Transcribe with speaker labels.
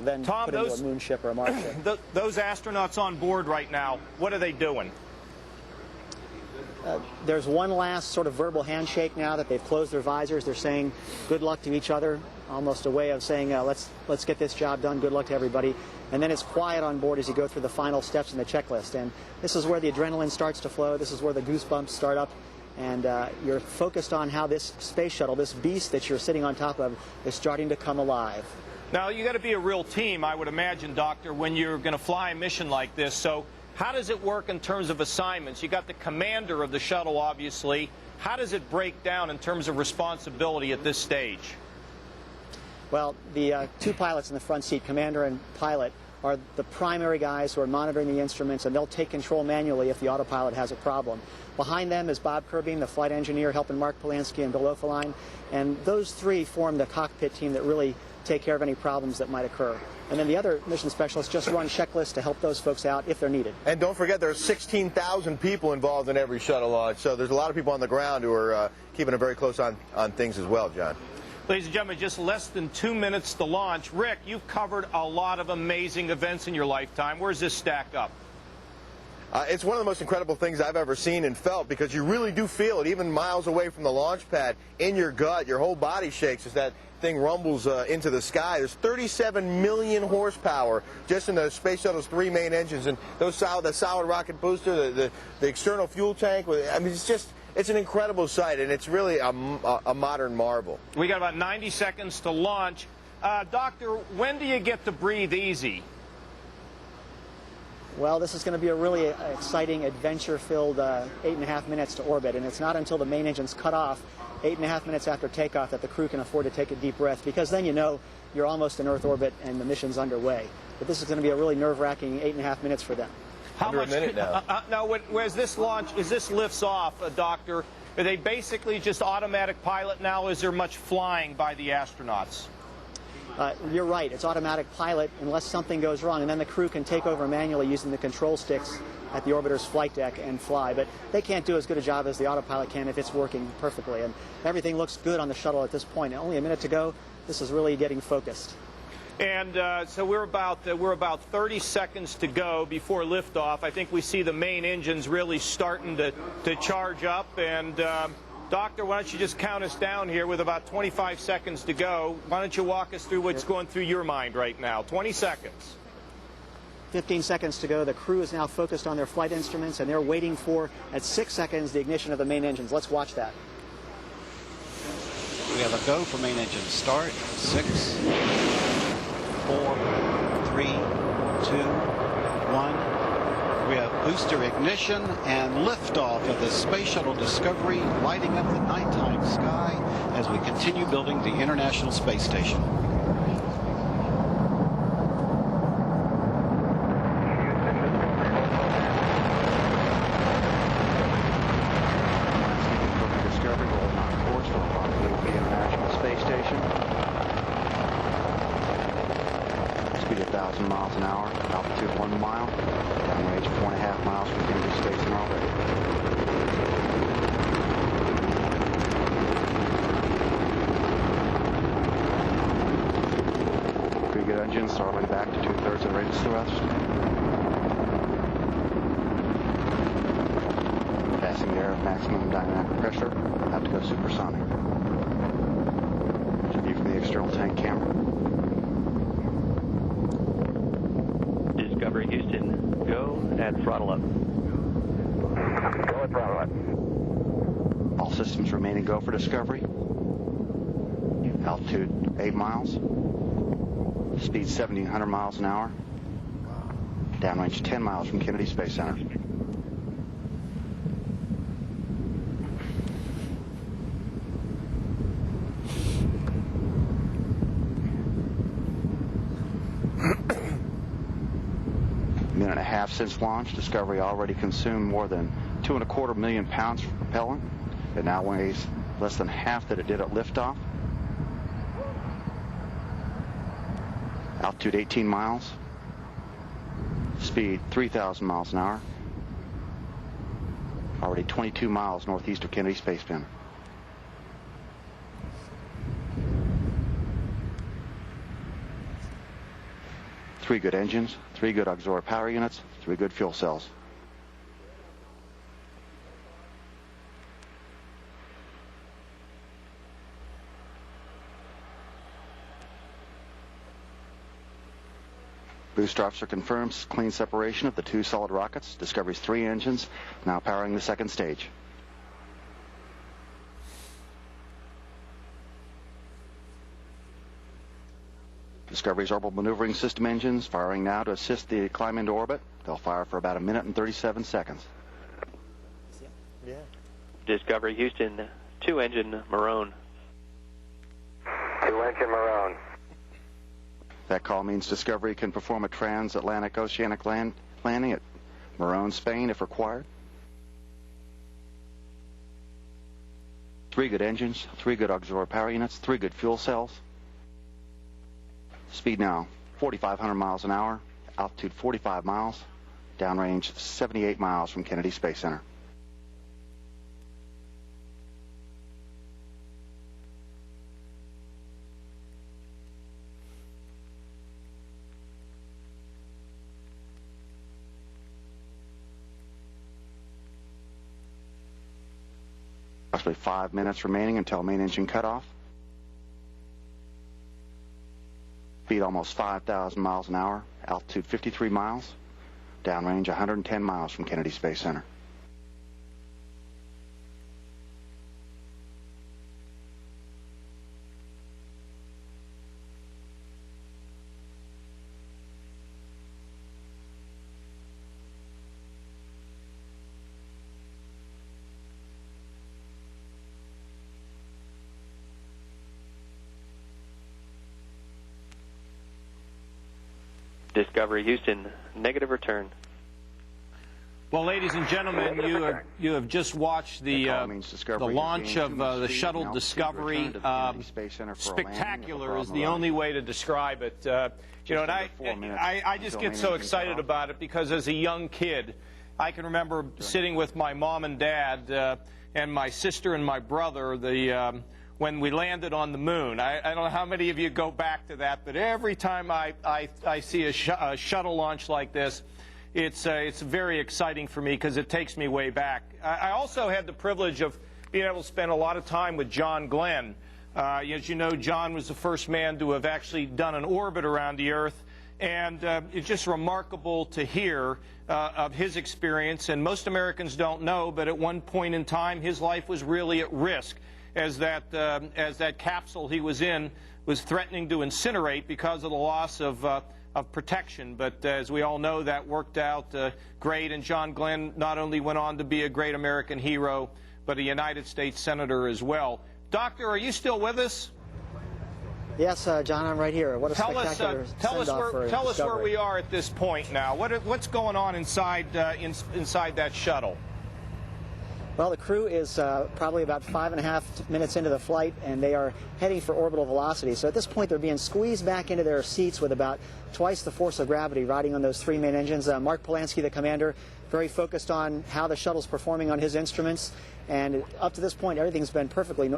Speaker 1: then
Speaker 2: Tom,
Speaker 1: put into a moon ship or a Mars ship.
Speaker 2: Those astronauts on board right now, what are they doing?
Speaker 1: There's one last sort of verbal handshake now that they've closed their visors. They're saying good luck to each other, almost a way of saying let's get this job done. Good luck to everybody. And then it's quiet on board as you go through the final steps in the checklist. And this is where the adrenaline starts to flow. This is where the goosebumps start up. And you're focused on how this space shuttle, this beast that you're sitting on top of, is starting to come alive.
Speaker 2: Now, you got to be a real team, I would imagine, Doctor, when you're going to fly a mission like this. So how does it work in terms of assignments? You got the commander of the shuttle, obviously. How does it break down in terms of responsibility at this stage?
Speaker 1: Well, the two pilots in the front seat, commander and pilot, are the primary guys who are monitoring the instruments, and they'll take control manually if the autopilot has a problem. Behind them is Bob Kirby, the flight engineer, helping Mark Polanski and Bill Oefelein, and those three form the cockpit team that really take care of any problems that might occur. And then the other mission specialists just run checklists to help those folks out if they're needed.
Speaker 3: And don't forget, there's 16,000 people involved in every shuttle launch, so there's a lot of people on the ground who are keeping a very close on things as well, John.
Speaker 2: Ladies and gentlemen, just less than 2 minutes to launch. Rick, you've covered a lot of amazing events in your lifetime. Where does this stack up?
Speaker 3: It's one of the most incredible things I've ever seen and felt, because you really do feel it, even miles away from the launch pad, in your gut. Your whole body shakes as that thing rumbles into the sky. There's 37 million horsepower just in the Space Shuttle's three main engines, and the solid rocket booster, the external fuel tank. I mean, it's an incredible sight, and it's really a modern marvel.
Speaker 2: We got about 90 seconds to launch. Doctor, when do you get to breathe easy?
Speaker 1: Well, this is going to be a really exciting, adventure-filled 8.5 minutes to orbit, and it's not until the main engine's cut off 8.5 minutes after takeoff that the crew can afford to take a deep breath, because then you know you're almost in Earth orbit and the mission's underway. But this is going to be a really nerve-wracking 8.5 minutes for them.
Speaker 2: How
Speaker 3: Under
Speaker 2: much?
Speaker 3: A minute now.
Speaker 2: Now, as this lifts off, Doctor, are they basically just automatic pilot now? Is there much flying by the astronauts?
Speaker 1: You're right. It's automatic pilot unless something goes wrong, and then the crew can take over manually using the control sticks at the orbiter's flight deck and fly. But they can't do as good a job as the autopilot can if it's working perfectly. And everything looks good on the shuttle at this point. Only a minute to go. This is really getting focused.
Speaker 2: And so we're about 30 seconds to go before liftoff. I think we see the main engines really starting to charge up. And Doctor, why don't you just count us down here with about 25 seconds to go. Why don't you walk us through what's going through your mind right now? 20 seconds.
Speaker 1: 15 seconds to go. The crew is now focused on their flight instruments, and they're waiting for, at 6 seconds, the ignition of the main engines. Let's watch that.
Speaker 4: We have a go for main engine start. 6, 4, 3, 2, 1. We have booster ignition and liftoff of the Space Shuttle Discovery, lighting up the nighttime sky as we continue building the International Space Station.
Speaker 5: Discovery rolling on course for the International Space Station. Speed 1,000 miles an hour, altitude 1 mile, downrange 4.5 miles from Kennedy Space Center already. Pretty good engine, throttling back to 2/3 of radius thrust. Passing the air of maximum dynamic pressure, have to go supersonic. View from the external tank camera.
Speaker 6: Discovery Houston, go and throttle up. Go and throttle up.
Speaker 5: All systems remaining go for Discovery. Altitude 8 miles. Speed 1,700 miles an hour. Downrange 10 miles from Kennedy Space Center. Minute and a half since launch, Discovery already consumed more than 2.25 million pounds of propellant. It now weighs less than half that it did at liftoff. Altitude 18 miles. Speed 3,000 miles an hour. Already 22 miles northeast of Kennedy Space Center. 3 good engines, 3 good auxiliary power units, 3 good fuel cells. Booster officer confirms clean separation of the 2 solid rockets. Discovery's 3 engines now powering the second stage. Discovery's orbital maneuvering system engines firing now to assist the climb into orbit. They'll fire for about 1 minute and 37 seconds.
Speaker 3: Yeah.
Speaker 6: Discovery Houston, 2-engine Marone.
Speaker 7: 2-engine Marone.
Speaker 5: That call means Discovery can perform a transatlantic oceanic landing at Marone, Spain, if required. 3 good engines, 3 good auxiliary power units, 3 good fuel cells. Speed now 4,500 miles an hour, altitude 45 miles, downrange 78 miles from Kennedy Space Center. Approximately 5 minutes remaining until main engine cutoff. Speed almost 5,000 miles an hour, altitude 53 miles, downrange 110 miles from Kennedy Space Center.
Speaker 6: Discovery Houston, negative return.
Speaker 2: Well, ladies and gentlemen, you have just watched the launch of the shuttle Discovery. Spectacular is the only way to describe it. You know, and I just get so excited about it because as a young kid, I can remember sitting with my mom and dad and my sister and my brother when we landed on the moon. I don't know how many of you go back to that, but every time I see a shuttle launch like this, it's very exciting for me because it takes me way back. I also had the privilege of being able to spend a lot of time with John Glenn. As you know, John was the first man to have actually done an orbit around the Earth, and it's just remarkable to hear of his experience. And most Americans don't know, but at one point in time, his life was really at risk as that capsule he was in was threatening to incinerate because of the loss of protection. But as we all know, that worked out great, and John Glenn not only went on to be a great American hero, but a United States Senator as well. Doctor, are you still with us?
Speaker 1: Yes, John, I'm right here. What a spectacular send-off for
Speaker 2: tell us where
Speaker 1: Discovery.
Speaker 2: we are at this point now. What's going on inside that shuttle?
Speaker 1: Well, the crew is probably about 5.5 minutes into the flight, and they are heading for orbital velocity. So at this point, they're being squeezed back into their seats with about twice the force of gravity riding on those 3 main engines. Mark Polanski, the commander, very focused on how the shuttle's performing on his instruments. And up to this point, everything's been perfectly